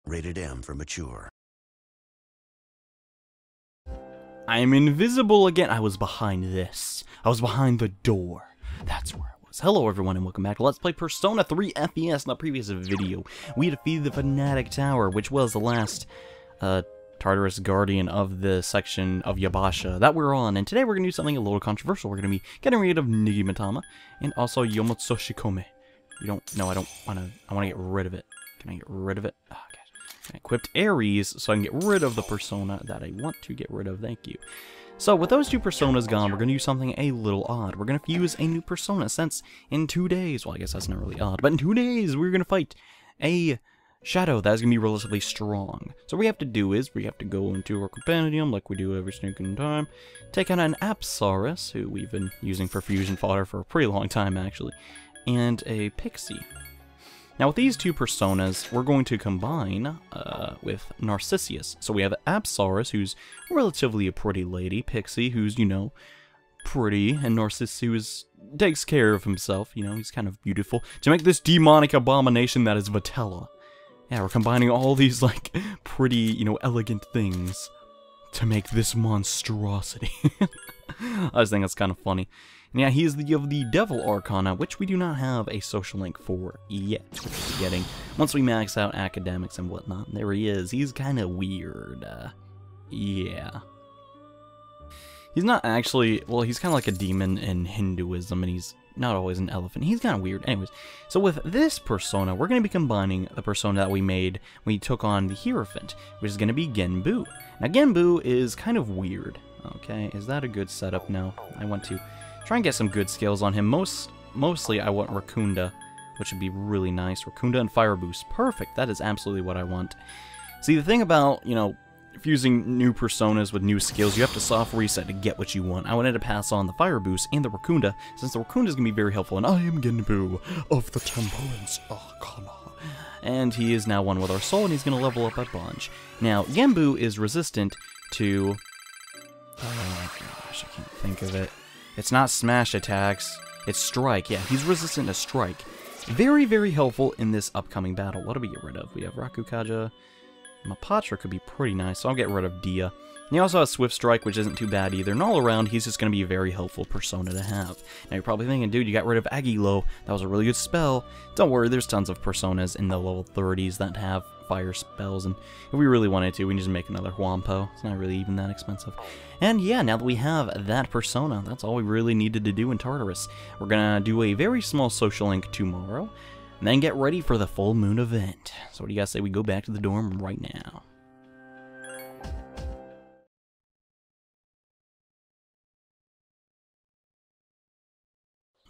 Rated M for mature. I'm invisible again. I was behind this. I was behind the door. That's where I was. Hello everyone and welcome back to Let's Play Persona 3 FES. In the previous video, we defeated the Fanatic Tower, which was the last Tartarus Guardian of the section of Yabasha that we're on. And today we're going to do something a little controversial. We're going to be getting rid of Nigimatama and also Yomotsu Shikome. I want to get rid of it. Can I get rid of it? Oh, okay. I equipped Ares so I can get rid of the persona that I want to get rid of. Thank you. So with those two personas gone, we're going to do something a little odd. We're going to fuse a new persona since in 2 days, well I guess that's not really odd, but in 2 days we're going to fight a shadow that is going to be relatively strong. So what we have to do is we have to go into our compendium like we do every stinking time, take out an Apsaurus, who we've been using for fusion fodder for a pretty long time actually, and a Pixie. Now with these two personas, we're going to combine with Narcissus. So we have Apsaurus, who's relatively a pretty lady, Pixie, who's, you know, pretty, and Narcissus, who takes care of himself, you know, he's kind of beautiful, to make this demonic abomination that is Vitella. Yeah, we're combining all these, like, pretty, you know, elegant things to make this monstrosity. I just think that's kind of funny. And yeah, he is of the Devil Arcana, which we do not have a social link for yet. Which we'll be getting once we max out academics and whatnot. There he is. He's kind of weird. Yeah. He's not actually, well, he's kind of like a demon in Hinduism, and he's not always an elephant. He's kind of weird. Anyways, so with this persona, we're going to be combining the persona that we made when we took on the Hierophant, which is going to be Genbu. Now, Genbu is kind of weird. Okay, is that a good setup? No, I want to try and get some good skills on him. Mostly I want Rakunda, which would be really nice. Rakunda and Fire Boost. Perfect. That is absolutely what I want. See, the thing about, you know, fusing new personas with new skills, you have to soft reset to get what you want. I wanted to pass on the Fire Boost and the Rakunda, since the Rakunda is going to be very helpful, and I am Genbu of the Temperance Arcana. And he is now one with our soul, and he's going to level up a bunch. Now, Genbu is resistant to... oh gosh, I can't think of it. It's not smash attacks, it's strike. Yeah, he's resistant to strike. Very, very helpful in this upcoming battle. What do we get rid of? We have Rakukaja. Mapatra could be pretty nice, so I'll get rid of Dia. And he also has Swift Strike, which isn't too bad either. And all around, he's just going to be a very helpful persona to have. Now, you're probably thinking, dude, you got rid of Agilo. That was a really good spell. Don't worry, there's tons of personas in the level 30s that have fire spells. And if we really wanted to, we can just make another Wampo. It's not really even that expensive. And yeah, now that we have that persona, that's all we really needed to do in Tartarus. We're going to do a very small social link tomorrow. And then get ready for the full moon event. So what do you guys say we go back to the dorm right now?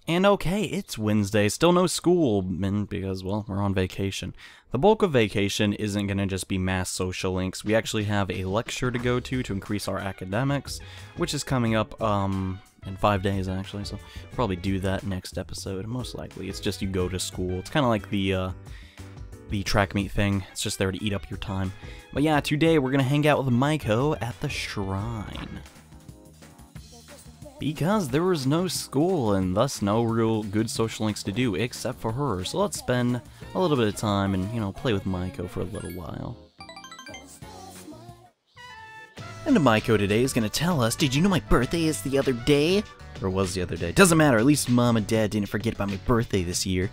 And okay, it's Wednesday, still no school, because, well, we're on vacation. The bulk of vacation isn't going to just be mass social links. We actually have a lecture to go to increase our academics, which is coming up, in 5 days, actually, so we'll probably do that next episode, most likely. It's just you go to school. It's kind of like the track meet thing. It's just there to eat up your time. But yeah, today we're going to hang out with Maiko at the shrine. Because there was no school, and thus no real good social links to do, except for her. So let's spend a little bit of time and, you know, play with Maiko for a little while. And Maiko today is going to tell us, did you know my birthday is the other day? Or was the other day? Doesn't matter, at least Mom and Dad didn't forget about my birthday this year.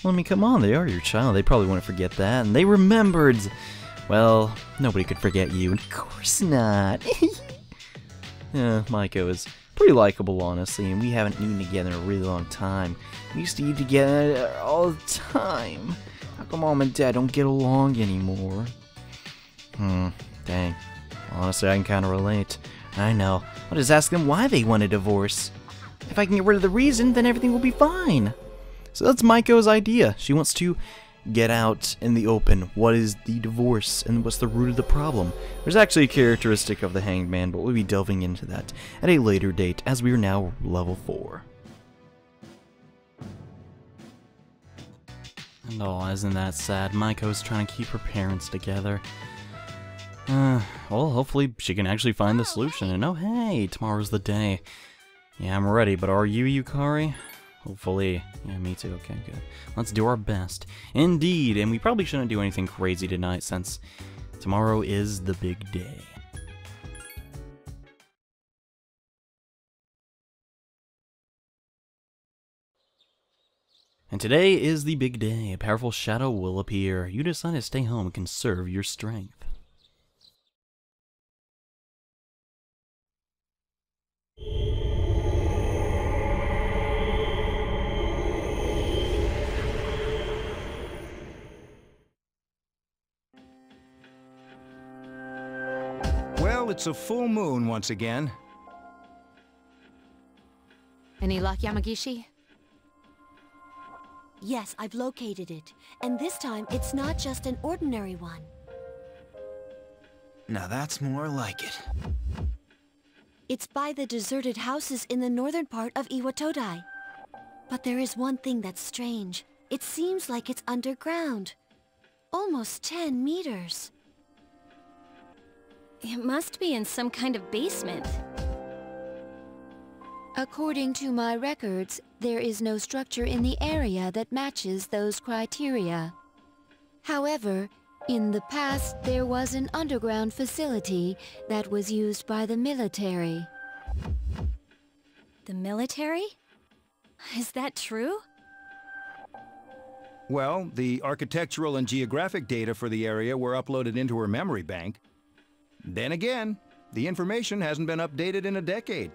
Well, I mean, come on, they are your child. They probably wouldn't forget that, and they remembered. Well, nobody could forget you, and of course not. Yeah, Maiko is pretty likable, honestly, and we haven't eaten together in a really long time. We used to eat together all the time. How come Mom and Dad don't get along anymore? Dang. Honestly, I can kind of relate. I know. I'll just ask them why they want a divorce. If I can get rid of the reason, then everything will be fine. So that's Maiko's idea. She wants to get out in the open. What is the divorce, and what's the root of the problem? There's actually a characteristic of the Hanged Man, but we'll be delving into that at a later date, as we are now level 4. And oh, isn't that sad? Maiko's trying to keep her parents together. Well, hopefully she can actually find the solution, and oh hey, tomorrow's the day. Yeah, I'm ready, but are you, Yukari? Hopefully. Yeah, me too. Okay, good. Let's do our best. Indeed, and we probably shouldn't do anything crazy tonight since tomorrow is the big day. And today is the big day. A powerful shadow will appear. You decide to stay home and conserve your strength. Well, it's a full moon once again. Any luck, Yamagishi? Yes, I've located it. And this time, it's not just an ordinary one. Now that's more like it. It's by the deserted houses in the northern part of Iwatodai. But there is one thing that's strange. It seems like it's underground. Almost 10 meters. It must be in some kind of basement. According to my records, there is no structure in the area that matches those criteria. However, in the past, there was an underground facility that was used by the military. The military? Is that true? Well, the architectural and geographic data for the area were uploaded into her memory bank. Then again, the information hasn't been updated in a decade.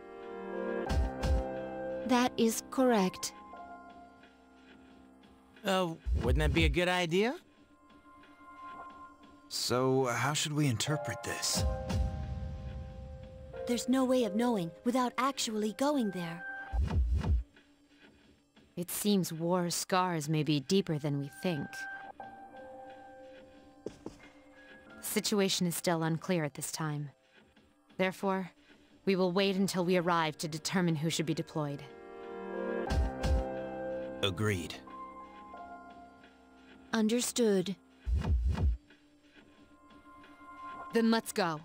That is correct. Wouldn't that be a good idea? So, how should we interpret this? There's no way of knowing without actually going there. It seems war scars may be deeper than we think. The situation is still unclear at this time. Therefore, we will wait until we arrive to determine who should be deployed. Agreed. Understood. Then let's go.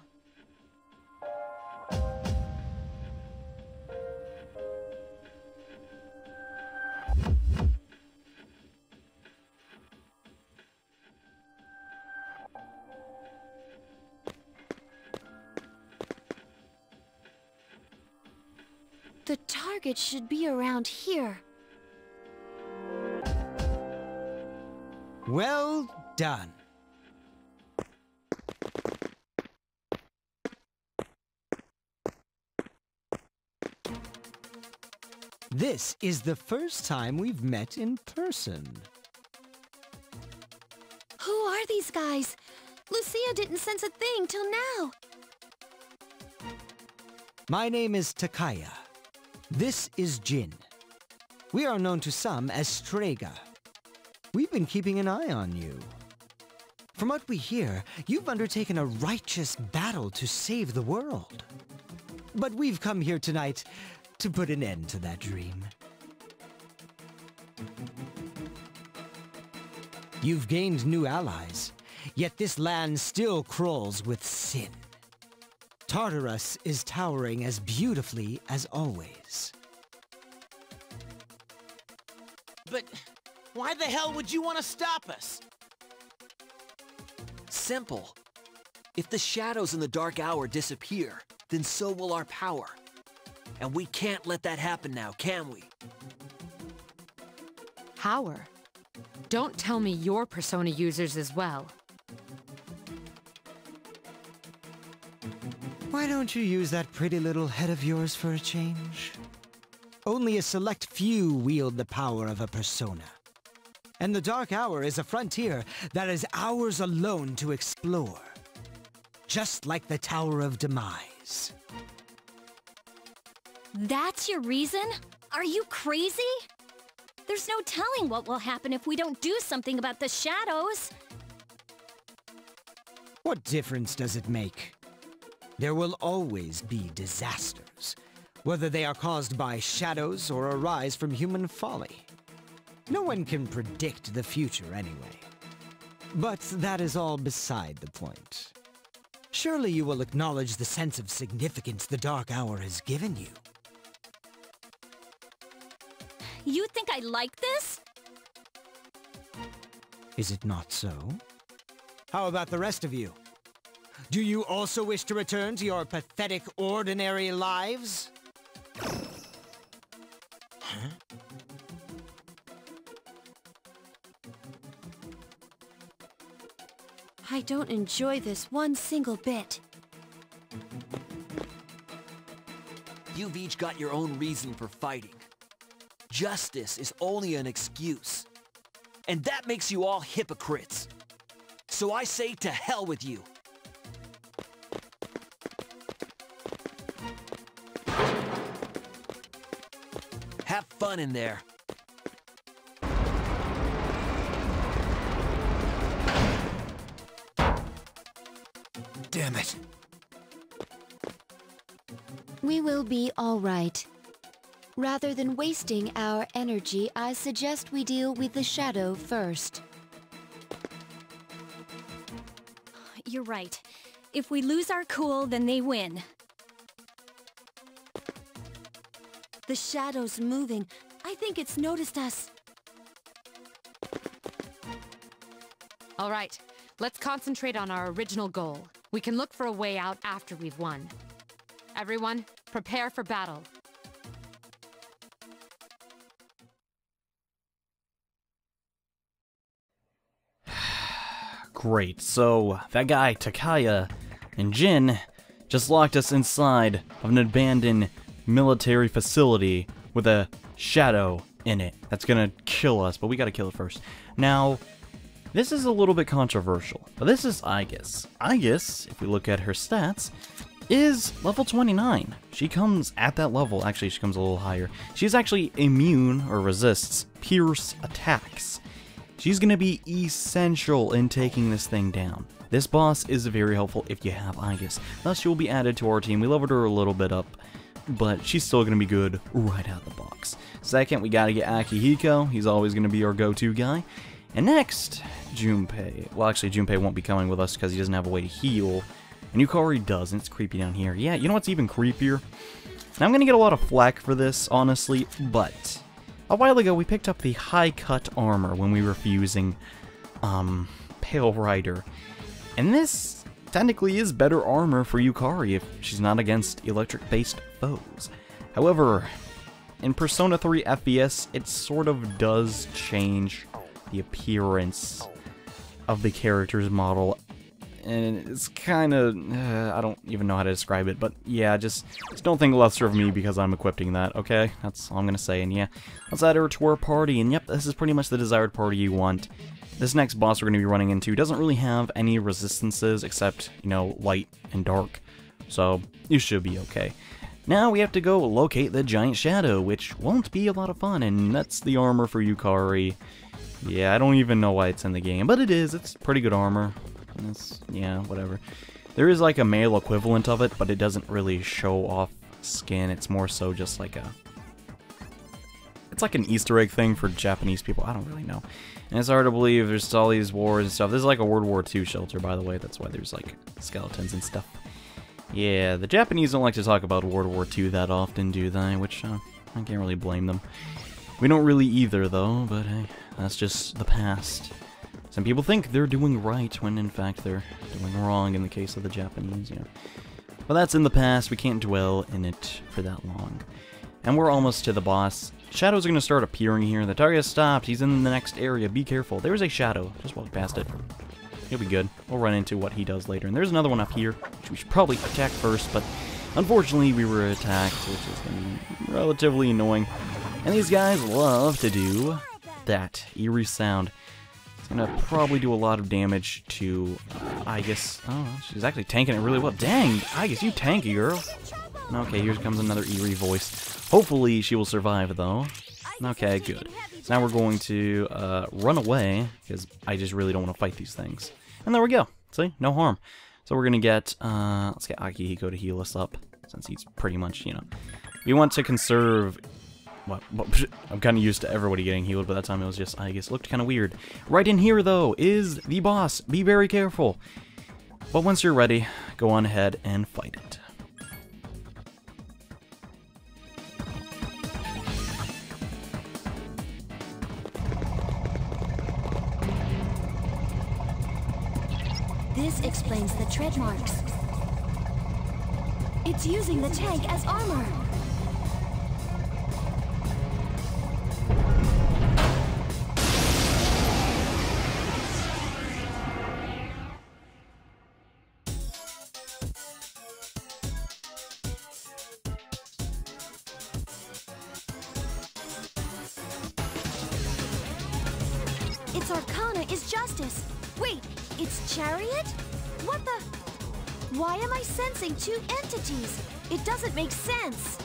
The target should be around here. Well done. This is the first time we've met in person. Who are these guys? Lucia didn't sense a thing till now. My name is Takaya. This is Jin. We are known to some as Strega. We've been keeping an eye on you. From what we hear, you've undertaken a righteous battle to save the world. But we've come here tonight to put an end to that dream. You've gained new allies, yet this land still crawls with sin. Tartarus is towering as beautifully as always. But why the hell would you want to stop us? Simple. If the shadows in the dark hour disappear, then so will our power. And we can't let that happen now, can we? Power? Don't tell me you're Persona users as well. Why don't you use that pretty little head of yours for a change? Only a select few wield the power of a persona. And the Dark Hour is a frontier that is ours alone to explore. Just like the Tower of Demise. That's your reason? Are you crazy? There's no telling what will happen if we don't do something about the shadows. What difference does it make? There will always be disasters, whether they are caused by shadows or arise from human folly. No one can predict the future anyway. But that is all beside the point. Surely you will acknowledge the sense of significance the Dark Hour has given you. You think I like this? Is it not so? How about the rest of you? Do you also wish to return to your pathetic, ordinary lives? Huh? I don't enjoy this one single bit. You've each got your own reason for fighting. Justice is only an excuse. And that makes you all hypocrites. So I say to hell with you. Have fun in there. Damn it. We will be all right. Rather than wasting our energy, I suggest we deal with the shadow first. You're right. If we lose our cool, then they win. The shadow's moving. I think it's noticed us. All right, let's concentrate on our original goal. We can look for a way out after we've won. Everyone, prepare for battle. Great, so that guy, Takaya, and Jin just locked us inside of an abandoned military facility with a shadow in it that's gonna kill us, but we gotta kill it first. Now, this is a little bit controversial, but this is Aegis. Aegis, if we look at her stats, is level 29. She comes at that level, actually she comes a little higher. She's actually immune, or resists, pierce attacks. She's gonna be essential in taking this thing down. This boss is very helpful if you have Aegis. Thus, she will be added to our team. We leveled her a little bit up, but she's still gonna be good right out of the box. Second, we gotta get Akihiko. He's always gonna be our go-to guy. And next, Junpei. Well, actually, Junpei won't be coming with us because he doesn't have a way to heal. And Yukari does, and it's creepy down here. Yeah, you know what's even creepier? Now, I'm gonna get a lot of flack for this, honestly, but a while ago, we picked up the high-cut armor when we were fusing, Pale Rider. And this technically is better armor for Yukari if she's not against electric-based foes. However, in Persona 3 FES, it sort of does change the appearance of the character's model. And it's kind of, I don't even know how to describe it, but yeah, just don't think lesser of me because I'm equipping that, okay? That's all I'm gonna say, and yeah, let's add her to our party, and yep, this is pretty much the desired party you want. This next boss we're gonna be running into doesn't really have any resistances except, you know, light and dark, so you should be okay. Now we have to go locate the giant shadow, which won't be a lot of fun, and that's the armor for Yukari. Yeah, I don't even know why it's in the game, but it is, it's pretty good armor. Yeah, whatever. There is like a male equivalent of it, but it doesn't really show off skin. It's more so just like a... It's like an Easter egg thing for Japanese people. I don't really know. And it's hard to believe there's all these wars and stuff. This is like a World War II shelter, by the way. That's why there's like skeletons and stuff. Yeah, the Japanese don't like to talk about World War II that often, do they? Which, I can't really blame them. We don't really either, though, but hey, that's just the past. Some people think they're doing right when in fact they're doing wrong in the case of the Japanese, you know. But that's in the past, we can't dwell in it for that long. And we're almost to the boss. Shadows are going to start appearing here. The target has stopped, he's in the next area, be careful. There's a shadow, just walk past it. He'll be good. We'll run into what he does later. And there's another one up here, which we should probably attack first, but unfortunately we were attacked, which is going to be relatively annoying. And these guys love to do that eerie sound. Gonna probably do a lot of damage to Aegis. Oh, she's actually tanking it really well. Dang, Aegis, you tanky, girl. Okay, here comes another eerie voice. Hopefully she will survive, though. Okay, good. So now we're going to run away, because I just really don't want to fight these things. And there we go. See? No harm. So we're gonna get, let's get Akihiko to heal us up, since he's pretty much, you know. We want to conserve... What? I'm kind of used to everybody getting healed, but that time it was just Aegis. Looked kind of weird. Right in here, though, is the boss. Be very careful. But once you're ready, go on ahead and fight it. This explains the tread marks. It's using the tank as armor. Its arcana is justice. Wait, it's Chariot? What the? Why am I sensing two entities? It doesn't make sense.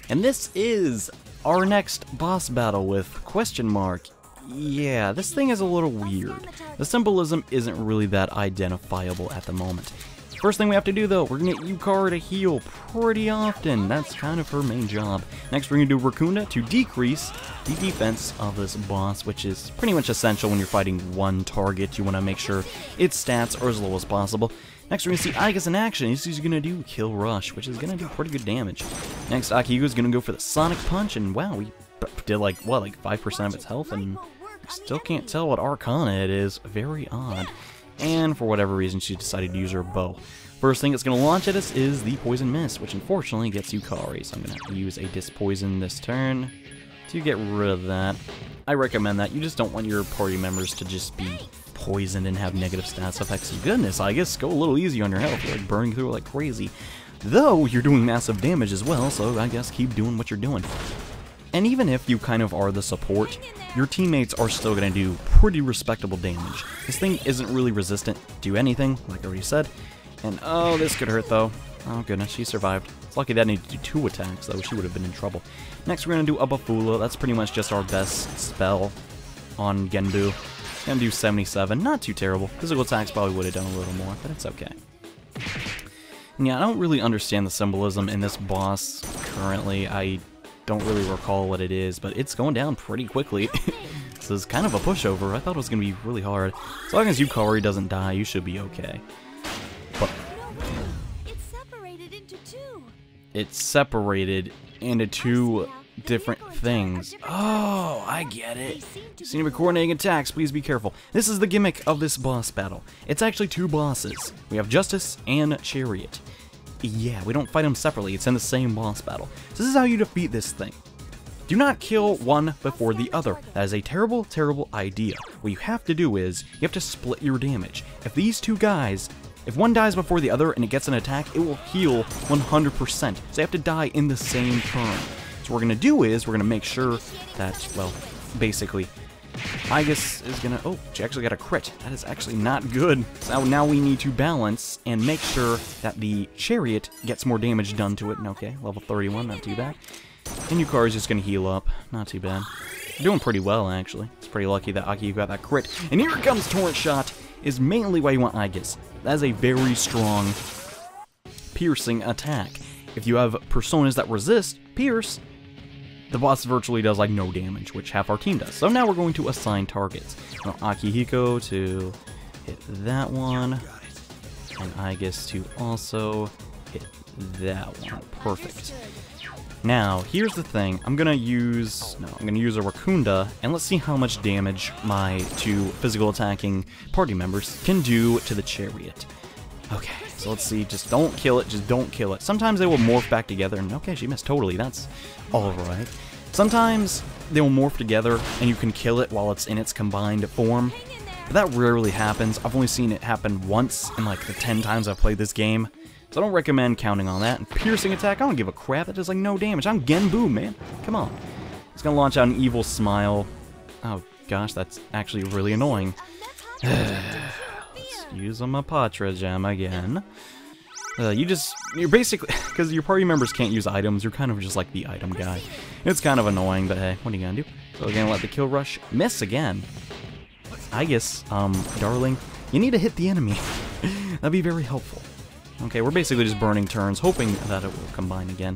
And this is our next boss battle with question mark. Yeah, this thing is a little weird. The symbolism isn't really that identifiable at the moment. First thing we have to do though, we're gonna get Yukari to heal pretty often. That's kind of her main job. Next we're gonna do Raccoonda to decrease the defense of this boss, which is pretty much essential when you're fighting one target. You want to make sure its stats are as low as possible. Next we're gonna see Aigis in action. He's gonna do Kill Rush, which is gonna do pretty good damage. Next Akihiko's gonna go for the Sonic Punch, and wow, we did like 5% of its health, and still can't tell what Arcana it is. Very odd. And for whatever reason, she decided to use her bow. First thing it's going to launch at us is the Poison Mist, which unfortunately gets Yukari. So I'm going to have to use a Dispoison this turn to get rid of that. I recommend that. You just don't want your party members to just be poisoned and have negative stats effects. Goodness, I guess go a little easy on your health. You're like burning through it like crazy. Though, you're doing massive damage as well, so I guess keep doing what you're doing. And even if you kind of are the support, your teammates are still going to do pretty respectable damage. This thing isn't really resistant to anything, like I already said. And oh, this could hurt though. Oh goodness, she survived. It's lucky that I needed to do 2 attacks though, she would have been in trouble. Next we're going to do Abafula. That's pretty much just our best spell on Genbu. Gonna do 77, not too terrible. Physical attacks probably would have done a little more, but it's okay. And yeah, I don't really understand the symbolism in this boss currently. I don't really recall what it is, but it's going down pretty quickly. This is kind of a pushover. I thought it was going to be really hard. As long as Yukari doesn't die, you should be okay. But It's separated into 2. it's separated into 2 different things. Oh, I get it. Seen with coordinating attacks, please be careful. This is the gimmick of this boss battle. It's actually 2 bosses. We have Justice and Chariot. Yeah, we don't fight them separately, it's in the same boss battle. So this is how you defeat this thing. Do not kill one before the other. That is a terrible, terrible idea. What you have to do is, you have to split your damage. If these 2 guys, if one dies before the other and it gets an attack, it will heal 100%. So they have to die in the same turn. So what we're going to do is, we're going to make sure that, well, basically, Aigis is gonna, oh, she actually got a crit. That is actually not good. So now we need to balance and make sure that the Chariot gets more damage done to it. And okay, level 31, not too bad. And Yukari's just gonna heal up. Not too bad. Doing pretty well, actually. It's pretty lucky that Aki got that crit. And here comes Torrent Shot, is mainly why you want Aigis. That is a very strong piercing attack. If you have personas that resist Pierce, the boss virtually does like no damage, which half our team does. So now we're going to assign targets. I want Akihiko to hit that one, and Aigis to also hit that one. Perfect. Now, here's the thing. I'm gonna use a Raccoonda, and let's see how much damage my 2 physical attacking party members can do to the Chariot. Okay, so let's see. Just don't kill it. Just don't kill it. Sometimes they will morph back together, and okay, she missed totally. That's alright. Sometimes they will morph together, and you can kill it while it's in its combined form. But that rarely happens. I've only seen it happen once in like the 10 times I've played this game. So I don't recommend counting on that. And piercing attack, I don't give a crap. That does like no damage. I'm Genbu, man. Come on. It's gonna launch out an evil smile. Oh gosh, that's actually really annoying. Let's use a Mapatra gem again. You're basically, because your party members can't use items, you're kind of just like the item guy. It's kind of annoying, but hey, what are you gonna do? So we're gonna let the kill rush miss again. Aigis, darling, you need to hit the enemy. That'd be very helpful. Okay, we're basically just burning turns, hoping that it will combine again.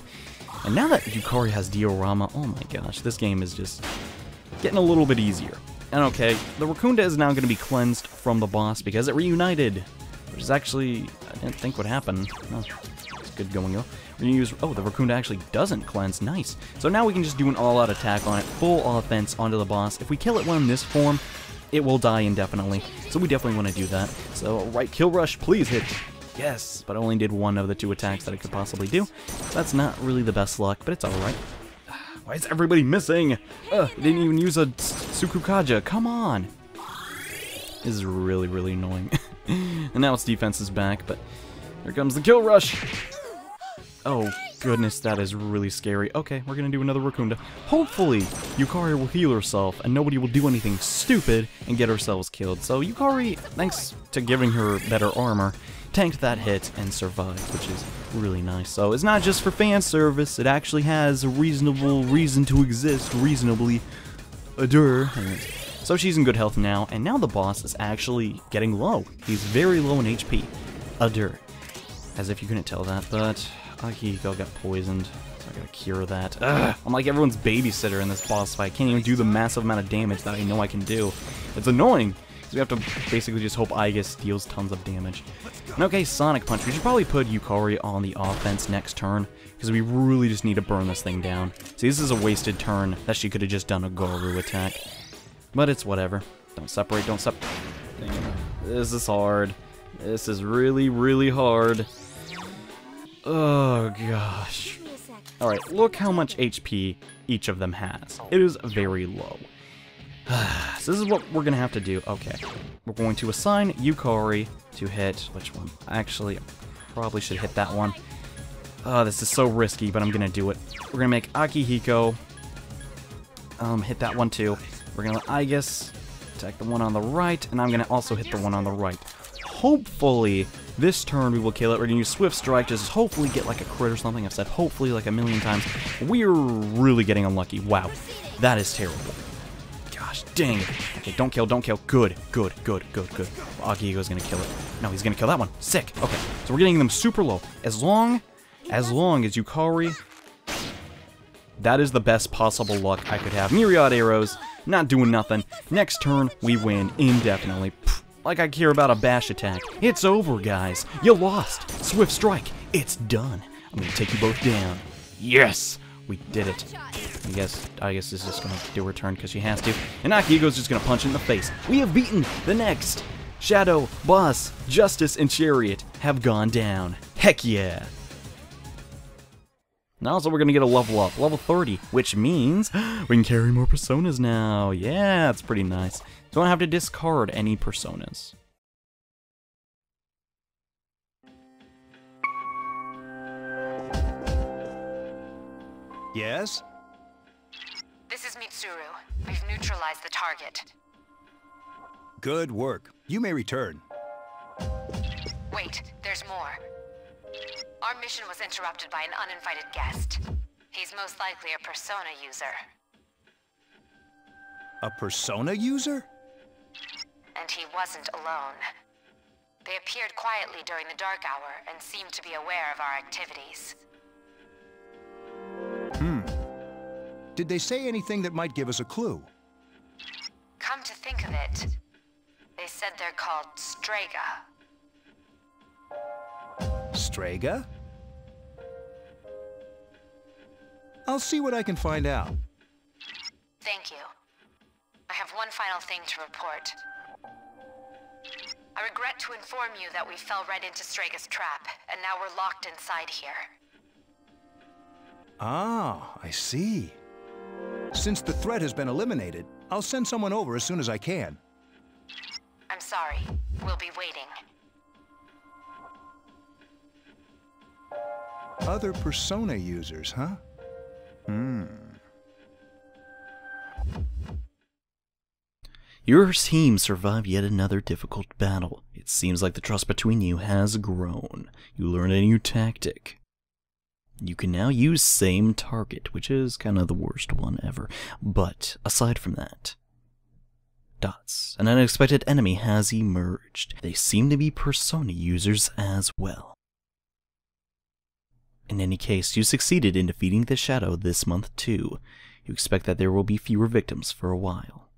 And now that Yukari has Diorama, oh my gosh, this game is just getting a little bit easier. And okay, the Raccoonda is now going to be cleansed from the boss because it reunited. Which is actually, I didn't think would happen. Oh, it's good going though. We're going to use, oh, the Raccoonda actually doesn't cleanse, nice. So now we can just do an all-out attack on it, full offense onto the boss. If we kill it when in this form, it will die indefinitely. So we definitely want to do that. So, right, kill rush, please hit. Yes, but I only did one of the 2 attacks that I could possibly do. That's not really the best luck, but it's alright. Why is everybody missing? It didn't even use a Tsukukaja. Come on. This is really, really annoying. And now its defense is back, but here comes the kill rush. Oh, goodness, that is really scary. Okay, we're going to do another Raccoonda. Hopefully, Yukari will heal herself, and nobody will do anything stupid and get ourselves killed. So Yukari, thanks to giving her better armor, tanked that hit and survived, which is really nice. So it's not just for fan service, it actually has a reasonable reason to exist, reasonably. So she's in good health now, and now the boss is actually getting low. He's very low in HP. As if you couldn't tell that, but Akihiko got poisoned, so I gotta cure that. I'm like everyone's babysitter in this boss fight. I can't even do the massive amount of damage that I know I can do. It's annoying. We have to basically just hope Aigis deals tons of damage. And okay, Sonic Punch. We should probably put Yukari on the offense next turn, because we really just need to burn this thing down. See, this is a wasted turn that she could have just done a Goru attack. But it's whatever. Don't separate, don't separate. This is hard. This is really, really hard. Oh, gosh. Alright, look how much HP each of them has. It is very low. So this is what we're going to have to do. Okay. We're going to assign Yukari to hit... Which one? Actually, I probably should hit that one. Oh, this is so risky, but I'm going to do it. We're going to make Akihiko hit that one too. We're going to let Aigis attack the one on the right, and I'm going to also hit the one on the right. Hopefully, this turn we will kill it. We're going to use Swift Strike, just hopefully get like a crit or something. I've said hopefully like a million times. We're really getting unlucky. Wow, that is terrible. Gosh, dang it. Okay, don't kill, don't kill. Good, good, good, good, good. Akihiko's gonna kill it. No, he's gonna kill that one. Sick. Okay, so we're getting them super low. As long as Yukari... That is the best possible luck I could have. Myriad arrows, not doing nothing. Next turn, we win indefinitely. Pfft, like I care about a bash attack. It's over, guys. You lost. Swift Strike. It's done. I'm gonna take you both down. Yes! We did it. I guess Aigis is just gonna do her turn because she has to. And Akihiko's just gonna punch in the face. We have beaten the next. Shadow, Boss, Justice, and Chariot have gone down. Heck yeah! Now also we're gonna get a level up, level 30, which means we can carry more personas now. Yeah, it's pretty nice. Don't have to discard any personas. Yes? This is Mitsuru. We've neutralized the target. Good work. You may return. Wait, there's more. Our mission was interrupted by an uninvited guest. He's most likely a persona user. A persona user? And he wasn't alone. They appeared quietly during the dark hour and seemed to be aware of our activities. Did they say anything that might give us a clue? Come to think of it, they said they're called Strega. Strega? I'll see what I can find out. Thank you. I have one final thing to report. I regret to inform you that we fell right into Strega's trap, and now we're locked inside here. Ah, I see. Since the threat has been eliminated, I'll send someone over as soon as I can. I'm sorry. We'll be waiting. Other persona users, huh? Your team survived yet another difficult battle. It seems like the trust between you has grown. You learned a new tactic. You can now use same target, which is kind of the worst one ever. But aside from that, dots. An unexpected enemy has emerged. They seem to be persona users as well. In any case, you succeeded in defeating the Shadow this month too. You expect that there will be fewer victims for a while.